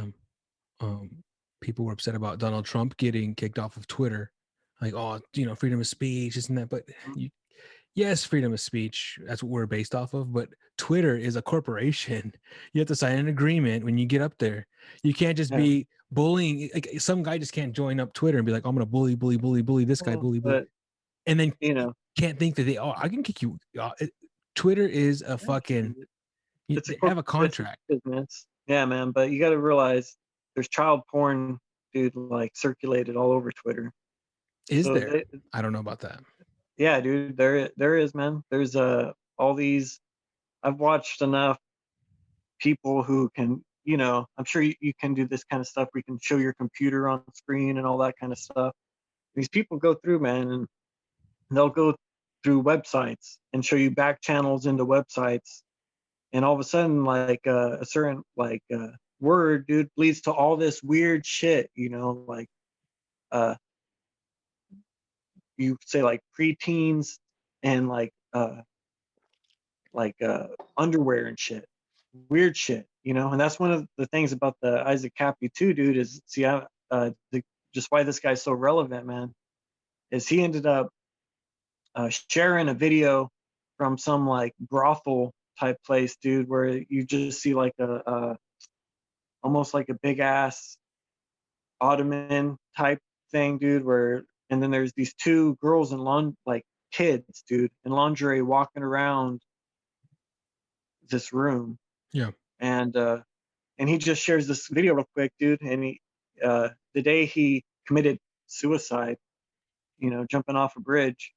people were upset about Donald Trump getting kicked off of Twitter, like, oh, freedom of speech, isn't that? But yes, freedom of speech, that's what we're based off of. But Twitter is a corporation. You have to sign an agreement when you get up there. You can't just be bullying. Like some guy just can't join up Twitter and be like, I'm gonna bully this guy, bully, and then can't think that I can kick you. Twitter is a fucking. They have a contract. Business. Yeah, man. But you got to realize there's child porn, dude, like circulated all over Twitter. Is there? I don't know about that. Yeah, dude, there is, man. There's all these. I've watched enough people who can, I'm sure you can do this kind of stuff where you can show your computer on screen and all that kind of stuff. These people go through, man, and they'll go through websites and show you back channels into websites, and all of a sudden, like a certain word, dude, leads to all this weird shit, like you say like preteens and like underwear and shit, weird shit, and that's one of the things about the Issac Kappy too, dude, is just why this guy's so relevant, man, is he ended up sharing a video from some like brothel type place, dude, where you just see like a almost like a big ass ottoman type thing, dude, and then there's these two girls in kids, dude, in lingerie walking around this room. Yeah. And he just shares this video real quick, dude, and he the day he committed suicide, jumping off a bridge,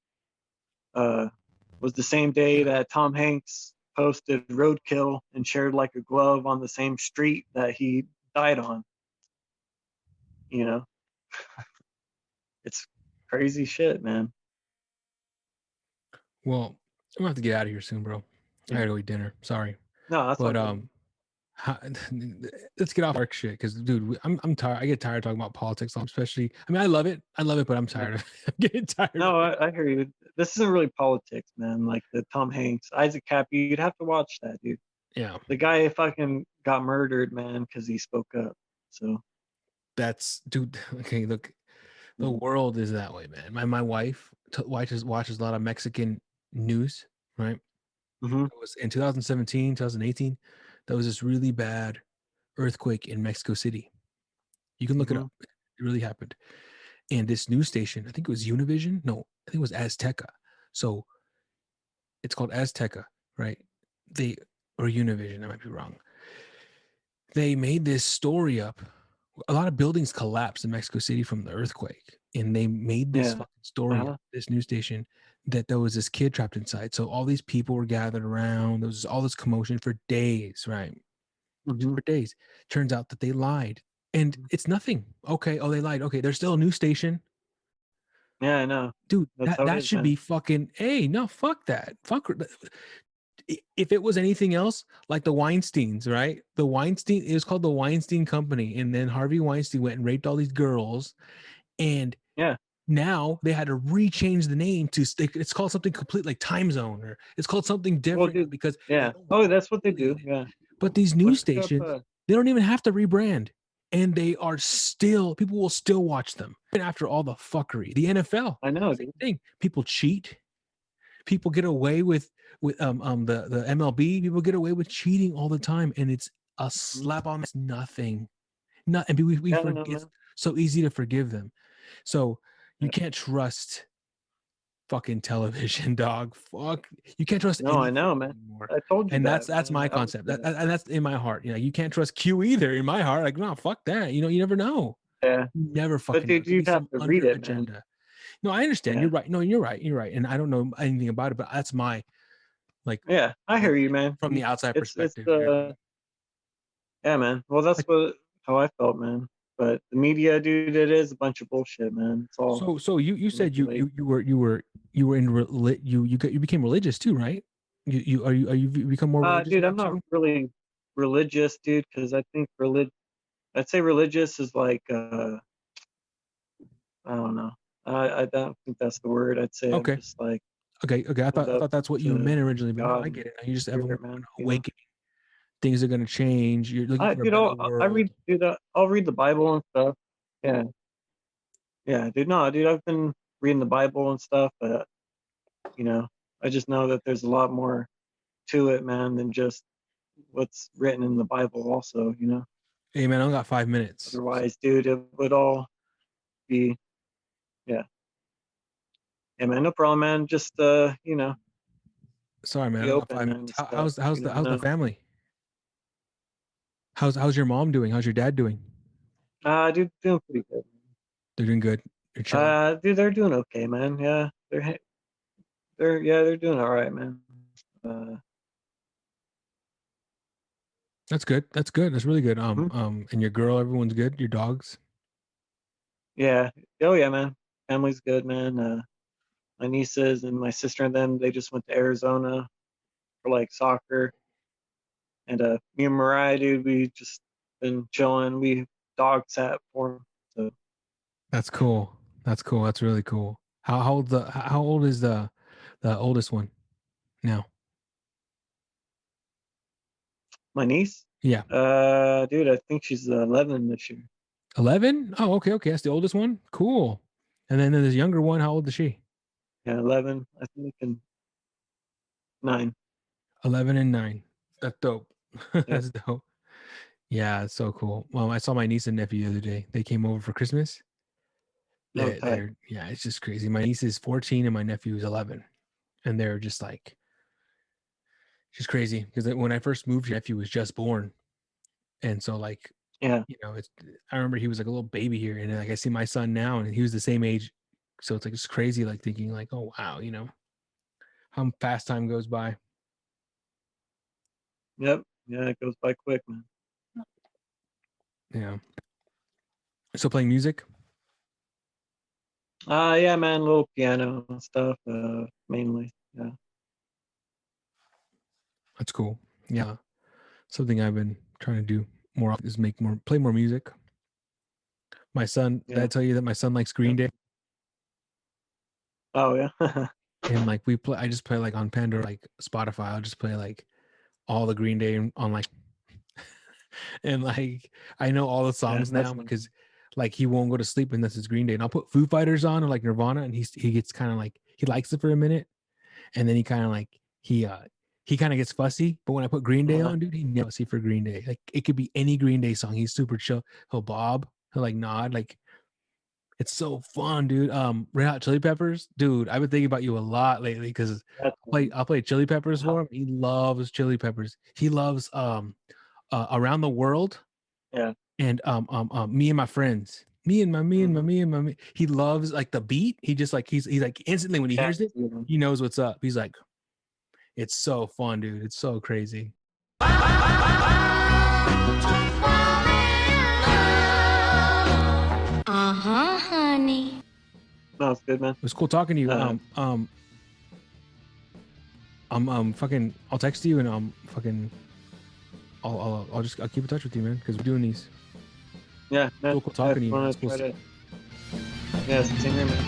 was the same day that Tom Hanks posted roadkill and shared like a glove on the same street that he died on. It's crazy shit, man. Well, I'm gonna have to get out of here soon, bro. I gotta go eat dinner. Sorry, No, that's all but good. how, let's get off our shit because, dude, I'm tired. I get tired of talking about politics, especially. I mean, I love it, but I'm tired of. I'm getting tired. No, of it. I hear you. This isn't really politics, man. Like the Tom Hanks, Isaac Kappy, you'd have to watch that, dude. Yeah, The guy fucking got murdered, man, because he spoke up. So that's, dude. Okay, look, the world is that way, man. My wife watches a lot of Mexican news, right? Mhm. It was in 2017, 2018. There was this really bad earthquake in Mexico City. You can look it Mhm. up. It really happened. And this news station, I think it was Univision. No, I think it was Azteca. So it's called Azteca, right? They or Univision. I might be wrong. They made this story up. A lot of buildings collapsed in Mexico City from the earthquake, and they made this Yeah. fucking story Uh-huh. up, this news station, that there was this kid trapped inside. So all these people were gathered around. There was all this commotion for days, right? Mhm. For days. Turns out that they lied, and it's nothing. Okay, oh, they lied. Okay, there's still a news station. Yeah, I know. Dude, That's how it that is, should man. be fucking. Hey, no, fuck that. Fuck. If it was anything else, like the Weinsteins, right? The Weinstein, it was called the Weinstein Company, and then Harvey Weinstein went and raped all these girls, and Yeah. now they had to rechange the name to. It's called something complete like Time Zone, or it's called something Well, different dude. because Yeah. Oh, that's what they do. Yeah. But these news Look up. stations, they don't even have to rebrand, and they are still, people will still watch them. And after all the fuckery, the NFL, I know, same dude. thing. People cheat. People get away with the MLB. People get away with cheating all the time, and it's a slap on. It's nothing. Not, and we Yeah, I know, forget. It's man. so easy to forgive them. So you Yeah. can't trust fucking television, dog. Fuck, you can't trust No, I anything know, man. anymore. I told you And that, that's man. my concept. And that's in my heart. You know, you can't trust Q either. In my heart, like, no, fuck that. You know, you never know. Yeah. You never But fucking know. dude, It could be you'd have some to read under it, man. agenda. No, I understand. Yeah. You're right. No, you're right. You're right. And I don't know anything about it, but that's my like Yeah. I hear you, man. from the outside It's perspective. You know what I mean? yeah, man. Well, that's Like, how I felt, man. But the media, dude, it is a bunch of bullshit, man. It's all so you said manipulate. you were in you became religious too, right? You become more religious Dude, now I'm not too? really religious, dude, because I think I'd say religious is like I don't know. I don't think that's the word. I'd say I'm Okay. just like Okay. I hooked up thought that's what you to meant originally, but no, I God get and it. You just have an spirit, man. You know. awakening. Things are gonna change. You're looking for a Dude, better I world. read, dude. I'll read the Bible and stuff. Yeah, yeah, dude. No, dude, I've been reading the Bible and stuff, but you know, I just know that there's a lot more to it, man, than just what's written in the Bible. Also, you know. Hey man, I only got 5 minutes. Otherwise, dude, it would all be yeah. Yeah, man, no problem, man. Just you know, Sorry, man, I be only got open, five man, minutes. to stuff. You never How's the know. family? How's your mom doing? How's your dad doing? Dude, doing pretty good. They're doing good. They're chilling. Dude, they're doing okay, man. Yeah, they're doing all right, man. Uh, That's good. That's good. That's really good. mhm. And your girl, everyone's good. Your dogs. Yeah, oh yeah, man. Family's good, man. My nieces and my sister and them, they just went to Arizona for like soccer. And me and Mariah, dude, we just been chilling. We dog sat for 'em. So That's cool. That's cool. That's really cool. How old is the oldest one now? my niece, Yeah, dude, I think she's 11 this year. 11. Oh, okay, okay. That's the oldest one. Cool. And then there's a younger one. How old is she? Yeah, 11, I think, and 9. 11 and 9. That's dope. Yep. That's dope. Yeah, it's so cool. Well, I saw my niece and nephew the other day. They came over for Christmas. No tight. They're yeah, it's just crazy. My niece is 14 and my nephew is 11, and they're just like just crazy because when I first moved, your nephew was just born, and so like Yeah. you know, it's I remember he was like a little baby here, and like I see my son now, and he was the same age, so it's like it's crazy, like thinking like, oh wow, you know, how fast time goes by. Yep. Yeah, it goes by quick, man. Yeah. So playing music. Yeah, man, little piano and stuff, mainly. Yeah. That's cool. Yeah, something I've been trying to do more often is play more music. My son, did I tell you that my son likes Green Day? Oh yeah. And like I just play like on Pandora, like Spotify. I'll just play like all the Green Day on like, and like I know all the songs now because like he won't go to sleep unless it's Green Day. And I'll put Foo Fighters on or like Nirvana, and he gets kind of like he likes it for a minute, and then he kind of like he kind of gets fussy. But when I put Green Day on, dude, he never fussy for Green Day. Like it could be any Green Day song. He's super chill. He'll bob. He'll like nod. Like it's so fun, dude. Red Hot Chili Peppers, dude. I've been thinking about you a lot lately because I'll play Chili Peppers for him. He loves Chili Peppers. He loves Around the World. Yeah. And Me and My Friends. Me and my. He loves like the beat. He just like he's like instantly when he hears it, he knows what's up. He's like, it's so fun, dude. It's so crazy. Honey. No, it's good, man. It was cool talking to you. Fucking. I'll text you and fucking. I'll keep in touch with you, man, because we're doing these. Yeah, Cool talking to you. Yeah, same here, man.